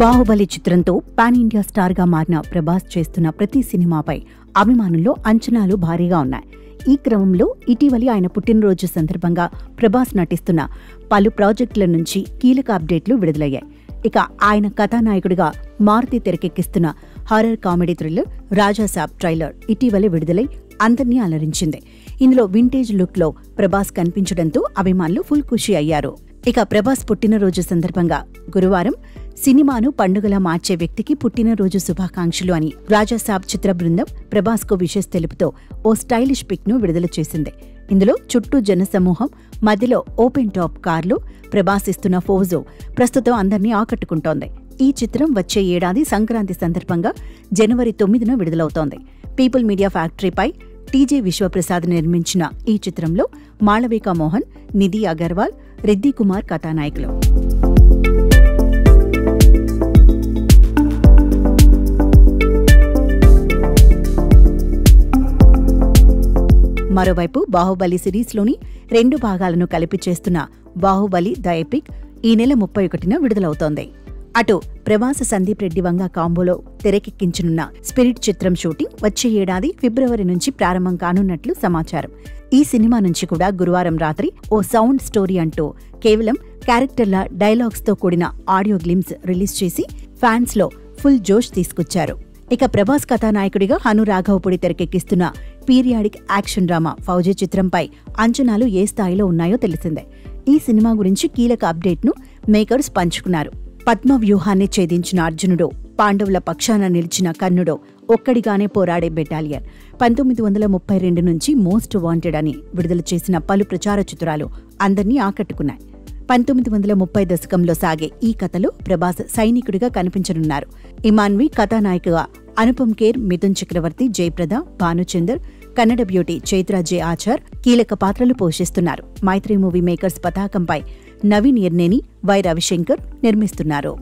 బాహుబలి చిత్రంతో pan India స్టార్గా మారిన ప్రభాస్ చేస్తున్న ప్రతి సినిమాపై అభిమానుల్లో అంచనాలు భారీగా ఉన్నాయి. ఈ క్రమంలో ఇటీవలి ఆయన పుట్టినరోజు సందర్భంగా ప్రభాస్ నటిస్తున్న పలు ప్రాజెక్టుల నుంచి కీలక అప్డేట్లు విడుదలయ్యాయి. ఇక ఆయన కథానాయకుడిగా Maruti తెరకెక్కిస్తున్న horror comedy thriller Raja Saab trailer ఇటీవలే విడుదలై అందర్నీ అలరించింది. ఇందులో వింటేజ్ లుక్లో ప్రభాస్ కనిపించడంతో అభిమానులు ఫుల్ ఖుషి అయ్యారు. ఇక ప్రభాస్ పుట్టినరోజు సందర్భంగా గురువారం సినిమాను పండుగలా మార్చే వ్యక్తికి పుట్టినరోజు శుభాకాంక్షలు అని రాజాసాబ్ చిత్ర బృందం ప్రభాస్కు విషెస్ తెలుపుతూ ఓ స్టైలిష్ పిక్ ను విడుదల చేసింది. ఇందులో చుట్టూ జనసమూహం, మధ్యలో ఓపెన్ టాప్ కార్లు ప్రభాస్ ఇస్తున్న ఫోజో ప్రస్తుతం అందర్నీ ఆకట్టుకుంటోంది. ఈ చిత్రం వచ్చే ఏడాది సంక్రాంతి సందర్భంగా జనవరి 9న విడుదలవుతోంది. పీపుల్ మీడియా ఫ్యాక్టరీపై టీజే విశ్వప్రసాద్ నిర్మించిన ఈ చిత్రంలో మాళవిక మోహన్, నిధి అగర్వాల్, రిద్ది కుమార్ కథానాయకులు. మరోవైపు బాహుబలి సిరీస్లోని 2 భాగాలను కలిపి చేస్తున్న బాహుబలి ద ఎపిక్ ఈ నెల 31న విడుదలవుతోంది. అటు ప్రభాస్ సందీప్ రెడ్డి వంగ కాంబోలో తెరకెక్కించనున్న స్పిరిట్ చిత్రం షూటింగ్ వచ్చే ఏడాది ఫిబ్రవరి నుంచి ప్రారంభం కానున్నట్లు సమాచారం. ఈ సినిమా నుంచి కూడా గురువారం రాత్రి ఓ సౌండ్ స్టోరీ అంటూ కేవలం క్యారెక్టర్ల డైలాగ్స్తో కూడిన ఆడియో గ్లిమ్స్ రిలీజ్ చేసి ఫ్యాన్స్లో ఫుల్ జోష్ తీసుకొచ్చారు. ఇక ప్రభాస్ కథానాయకుడిగా హను రాఘవపూడి తెరకెక్కిస్తున్న పీరియాడిక్ యాక్షన్ డ్రామా ఫౌజీ చిత్రంపై అంచనాలు ఏ స్థాయిలో ఉన్నాయో తెలిసిందే. ఈ సినిమా గురించి కీలక అప్డేట్ను మేకర్స్ పంచుకున్నారు. పద్మ వ్యూహాన్ని ఛేదించిన అర్జునుడో, పాండవుల పక్షాన నిలిచిన కర్ణుడో ఒక్కడిగానే పోరాడే బెటాలియన్ 1932 నుంచి మోస్ట్ వాంటెడ్ అని విడుదల చేసిన పలు ప్రచార చిత్రాలు అందర్నీ ఆకట్టుకున్నాయి. 1930 దశకంలో సాగే ఈ కథలో ప్రభాస్ సైనికుడిగా కనిపించనున్నారు. ఇమాన్వి కథానాయికగా అనుపమ్ ఖేర్, మిథున్ చక్రవర్తి, జయప్రద, భానుచందర్, కన్నడ బ్యూటీ చైత్ర జె ఆచార్ కీలక పాత్రలు పోషిస్తున్నారు. మైత్రి మూవీ మేకర్స్ పతాకంపై నవీన్ ఎర్నేని, వై రవిశంకర్ నిర్మిస్తున్నారు.